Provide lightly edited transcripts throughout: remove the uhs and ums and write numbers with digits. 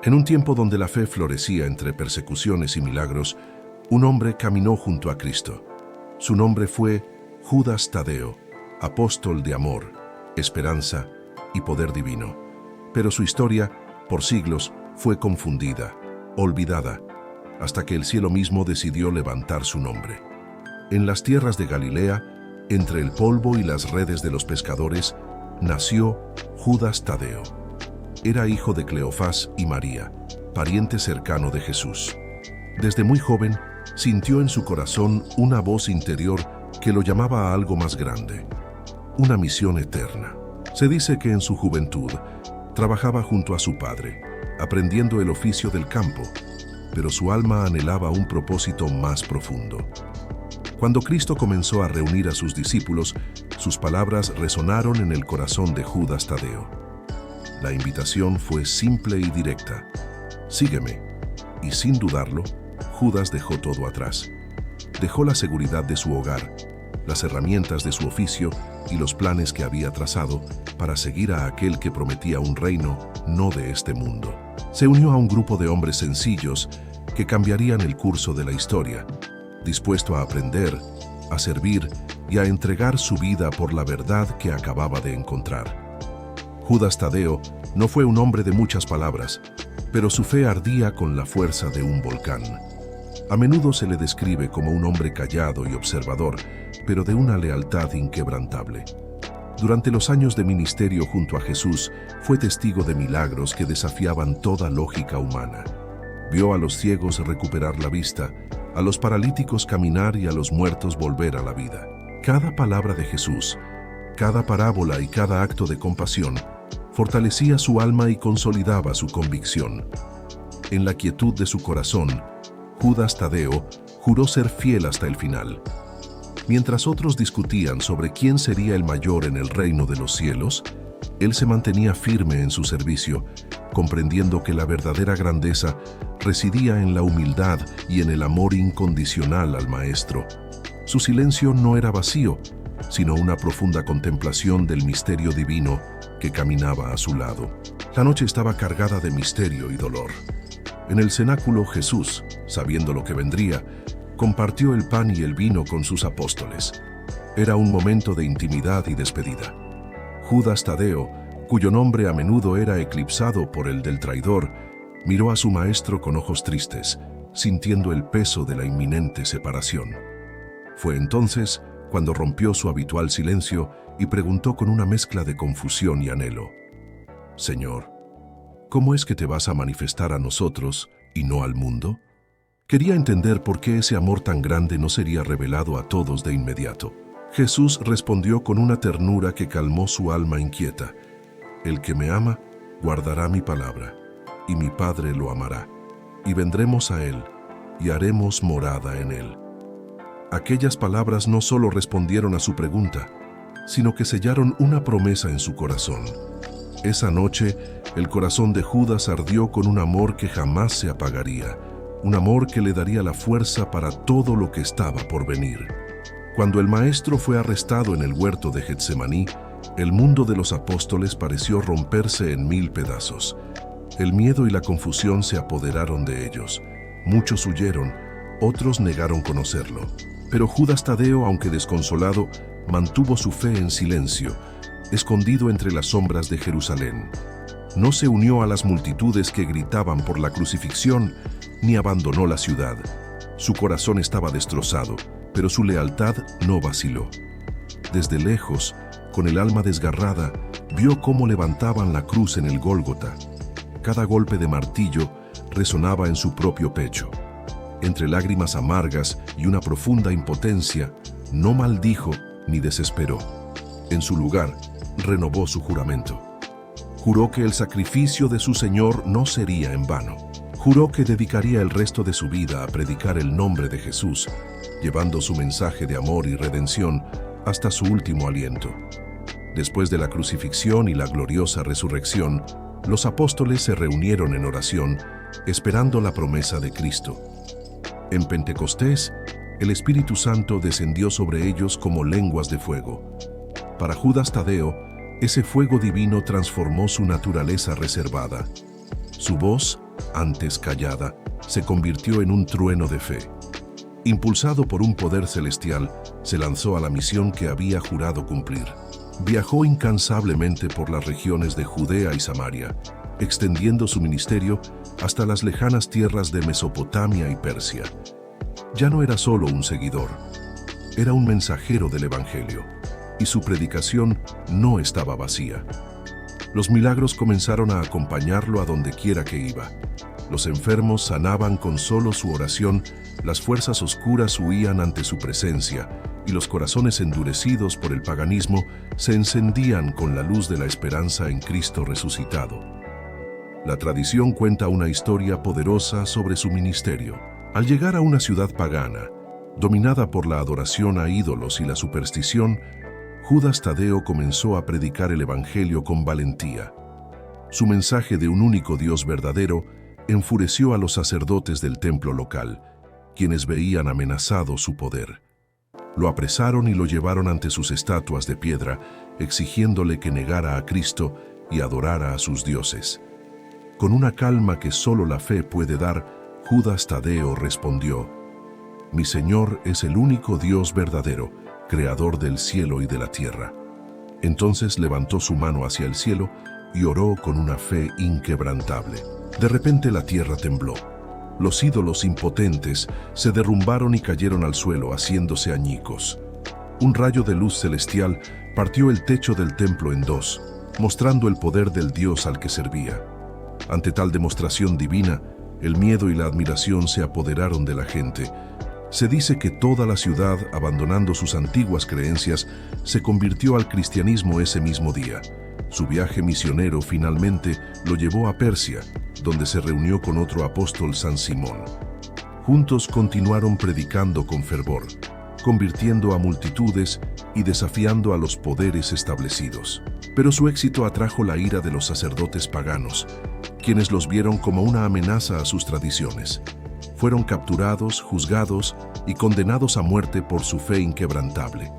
En un tiempo donde la fe florecía entre persecuciones y milagros, un hombre caminó junto a Cristo. Su nombre fue Judas Tadeo, apóstol de amor, esperanza y poder divino. Pero su historia, por siglos, fue confundida, olvidada, hasta que el cielo mismo decidió levantar su nombre. En las tierras de Galilea, entre el polvo y las redes de los pescadores, nació Judas Tadeo. Era hijo de Cleofás y María, pariente cercano de Jesús. Desde muy joven, sintió en su corazón una voz interior que lo llamaba a algo más grande, una misión eterna. Se dice que en su juventud trabajaba junto a su padre, aprendiendo el oficio del campo, pero su alma anhelaba un propósito más profundo. Cuando Cristo comenzó a reunir a sus discípulos, sus palabras resonaron en el corazón de Judas Tadeo. La invitación fue simple y directa: sígueme. Y sin dudarlo, Judas dejó todo atrás. Dejó la seguridad de su hogar, las herramientas de su oficio y los planes que había trazado para seguir a aquel que prometía un reino no de este mundo. Se unió a un grupo de hombres sencillos que cambiarían el curso de la historia, dispuesto a aprender, a servir y a entregar su vida por la verdad que acababa de encontrar. Judas Tadeo no fue un hombre de muchas palabras, pero su fe ardía con la fuerza de un volcán. A menudo se le describe como un hombre callado y observador, pero de una lealtad inquebrantable. Durante los años de ministerio junto a Jesús, fue testigo de milagros que desafiaban toda lógica humana. Vio a los ciegos recuperar la vista, a los paralíticos caminar y a los muertos volver a la vida. Cada palabra de Jesús, cada parábola y cada acto de compasión fortalecía su alma y consolidaba su convicción. En la quietud de su corazón, Judas Tadeo juró ser fiel hasta el final. Mientras otros discutían sobre quién sería el mayor en el reino de los cielos, él se mantenía firme en su servicio, comprendiendo que la verdadera grandeza residía en la humildad y en el amor incondicional al Maestro. Su silencio no era vacío, sino una profunda contemplación del misterio divino que caminaba a su lado. La noche estaba cargada de misterio y dolor. En el cenáculo, Jesús, sabiendo lo que vendría, compartió el pan y el vino con sus apóstoles. Era un momento de intimidad y despedida. Judas Tadeo, cuyo nombre a menudo era eclipsado por el del traidor, miró a su maestro con ojos tristes, sintiendo el peso de la inminente separación. Fue entonces cuando rompió su habitual silencio y preguntó con una mezcla de confusión y anhelo: Señor, ¿cómo es que te vas a manifestar a nosotros y no al mundo? Quería entender por qué ese amor tan grande no sería revelado a todos de inmediato. Jesús respondió con una ternura que calmó su alma inquieta: El que me ama, guardará mi palabra, y mi Padre lo amará, y vendremos a él, y haremos morada en él. Aquellas palabras no solo respondieron a su pregunta, sino que sellaron una promesa en su corazón. Esa noche, el corazón de Judas ardió con un amor que jamás se apagaría, un amor que le daría la fuerza para todo lo que estaba por venir. Cuando el Maestro fue arrestado en el huerto de Getsemaní, el mundo de los apóstoles pareció romperse en 1000 pedazos. El miedo y la confusión se apoderaron de ellos. Muchos huyeron, otros negaron conocerlo. Pero Judas Tadeo, aunque desconsolado, mantuvo su fe en silencio, escondido entre las sombras de Jerusalén. No se unió a las multitudes que gritaban por la crucifixión, ni abandonó la ciudad. Su corazón estaba destrozado, pero su lealtad no vaciló. Desde lejos, con el alma desgarrada, vio cómo levantaban la cruz en el Gólgota. Cada golpe de martillo resonaba en su propio pecho. Entre lágrimas amargas y una profunda impotencia, no maldijo ni desesperó. En su lugar, renovó su juramento. Juró que el sacrificio de su Señor no sería en vano. Juró que dedicaría el resto de su vida a predicar el nombre de Jesús, llevando su mensaje de amor y redención hasta su último aliento. Después de la crucifixión y la gloriosa resurrección, los apóstoles se reunieron en oración, esperando la promesa de Cristo. En Pentecostés, el Espíritu Santo descendió sobre ellos como lenguas de fuego. Para Judas Tadeo, ese fuego divino transformó su naturaleza reservada. Su voz, antes callada, se convirtió en un trueno de fe. Impulsado por un poder celestial, se lanzó a la misión que había jurado cumplir. Viajó incansablemente por las regiones de Judea y Samaria, extendiendo su ministerio hasta las lejanas tierras de Mesopotamia y Persia. Ya no era solo un seguidor, era un mensajero del Evangelio, y su predicación no estaba vacía. Los milagros comenzaron a acompañarlo a donde quiera que iba. Los enfermos sanaban con solo su oración, las fuerzas oscuras huían ante su presencia, y los corazones endurecidos por el paganismo se encendían con la luz de la esperanza en Cristo resucitado. La tradición cuenta una historia poderosa sobre su ministerio. Al llegar a una ciudad pagana, dominada por la adoración a ídolos y la superstición, Judas Tadeo comenzó a predicar el Evangelio con valentía. Su mensaje de un único Dios verdadero enfureció a los sacerdotes del templo local, quienes veían amenazado su poder. Lo apresaron y lo llevaron ante sus estatuas de piedra, exigiéndole que negara a Cristo y adorara a sus dioses. Con una calma que solo la fe puede dar, Judas Tadeo respondió: «Mi Señor es el único Dios verdadero, creador del cielo y de la tierra». Entonces levantó su mano hacia el cielo y oró con una fe inquebrantable. De repente la tierra tembló. Los ídolos impotentes se derrumbaron y cayeron al suelo, haciéndose añicos. Un rayo de luz celestial partió el techo del templo en dos, mostrando el poder del Dios al que servía. Ante tal demostración divina, el miedo y la admiración se apoderaron de la gente. Se dice que toda la ciudad, abandonando sus antiguas creencias, se convirtió al cristianismo ese mismo día. Su viaje misionero finalmente lo llevó a Persia, donde se reunió con otro apóstol, San Simón. Juntos continuaron predicando con fervor, convirtiendo a multitudes y desafiando a los poderes establecidos. Pero su éxito atrajo la ira de los sacerdotes paganos, quienes los vieron como una amenaza a sus tradiciones. Fueron capturados, juzgados y condenados a muerte por su fe inquebrantable.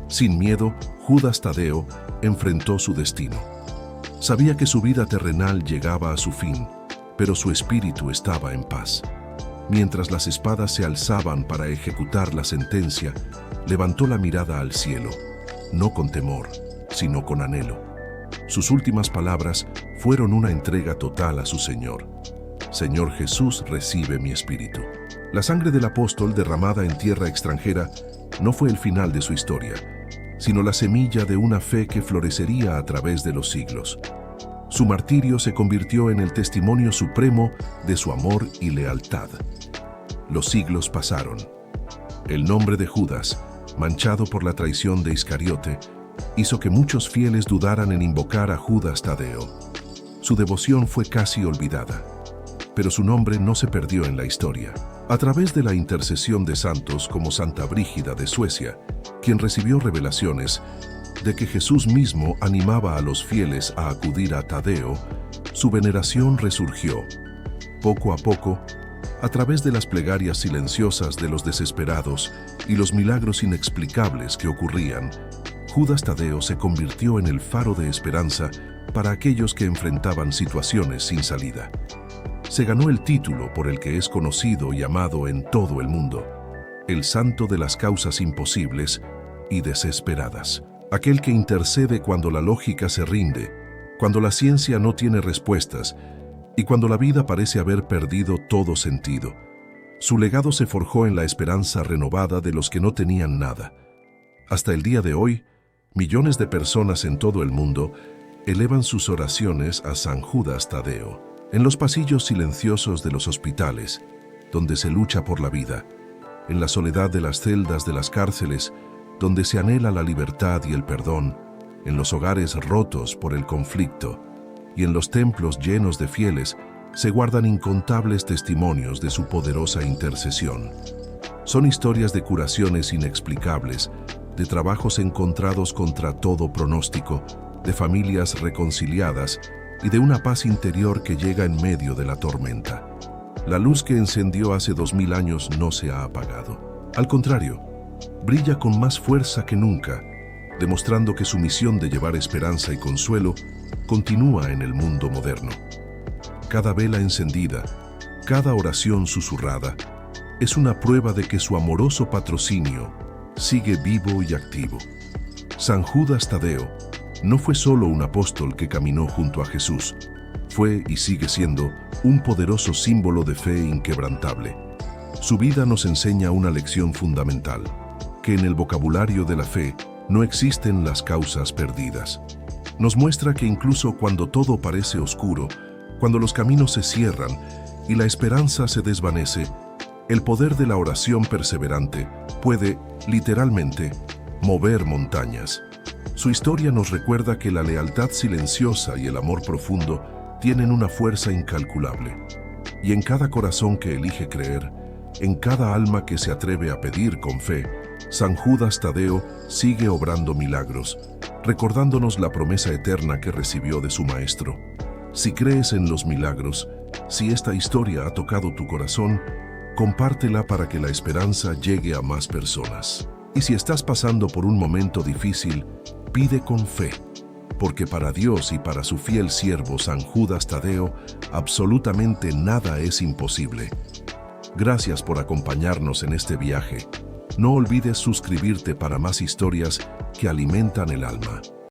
Sin miedo, Judas Tadeo enfrentó su destino. Sabía que su vida terrenal llegaba a su fin, pero su espíritu estaba en paz. Mientras las espadas se alzaban para ejecutar la sentencia, levantó la mirada al cielo, no con temor, sino con anhelo. Sus últimas palabras fueron una entrega total a su Señor. «Señor Jesús, recibe mi espíritu». La sangre del apóstol derramada en tierra extranjera no fue el final de su historia, sino la semilla de una fe que florecería a través de los siglos. Su martirio se convirtió en el testimonio supremo de su amor y lealtad. Los siglos pasaron. El nombre de Judas, manchado por la traición de Iscariote, hizo que muchos fieles dudaran en invocar a Judas Tadeo. Su devoción fue casi olvidada, pero su nombre no se perdió en la historia. A través de la intercesión de santos como Santa Brígida de Suecia, quien recibió revelaciones de que Jesús mismo animaba a los fieles a acudir a Tadeo, su veneración resurgió. Poco a poco, a través de las plegarias silenciosas de los desesperados y los milagros inexplicables que ocurrían, Judas Tadeo se convirtió en el faro de esperanza para aquellos que enfrentaban situaciones sin salida. Se ganó el título por el que es conocido y amado en todo el mundo: el santo de las causas imposibles y desesperadas. Aquel que intercede cuando la lógica se rinde, cuando la ciencia no tiene respuestas y cuando la vida parece haber perdido todo sentido. Su legado se forjó en la esperanza renovada de los que no tenían nada. Hasta el día de hoy, millones de personas en todo el mundo elevan sus oraciones a San Judas Tadeo. En los pasillos silenciosos de los hospitales, donde se lucha por la vida, en la soledad de las celdas de las cárceles, donde se anhela la libertad y el perdón, en los hogares rotos por el conflicto y en los templos llenos de fieles, se guardan incontables testimonios de su poderosa intercesión. Son historias de curaciones inexplicables, de trabajos encontrados contra todo pronóstico, de familias reconciliadas y de una paz interior que llega en medio de la tormenta. La luz que encendió hace 2000 años no se ha apagado. Al contrario, brilla con más fuerza que nunca, demostrando que su misión de llevar esperanza y consuelo continúa en el mundo moderno. cada vela encendida, cada oración susurrada, es una prueba de que su amoroso patrocinio sigue vivo y activo. San Judas Tadeo no fue solo un apóstol que caminó junto a Jesús, fue y sigue siendo un poderoso símbolo de fe inquebrantable. Su vida nos enseña una lección fundamental, que en el vocabulario de la fe no existen las causas perdidas. Nos muestra que incluso cuando todo parece oscuro, cuando los caminos se cierran y la esperanza se desvanece, el poder de la oración perseverante puede, literalmente, mover montañas. Su historia nos recuerda que la lealtad silenciosa y el amor profundo tienen una fuerza incalculable. Y en cada corazón que elige creer, en cada alma que se atreve a pedir con fe, San Judas Tadeo sigue obrando milagros, recordándonos la promesa eterna que recibió de su Maestro. Si crees en los milagros, si esta historia ha tocado tu corazón, compártela para que la esperanza llegue a más personas. Y si estás pasando por un momento difícil, pide con fe, porque para Dios y para su fiel siervo San Judas Tadeo, absolutamente nada es imposible. Gracias por acompañarnos en este viaje. No olvides suscribirte para más historias que alimentan el alma.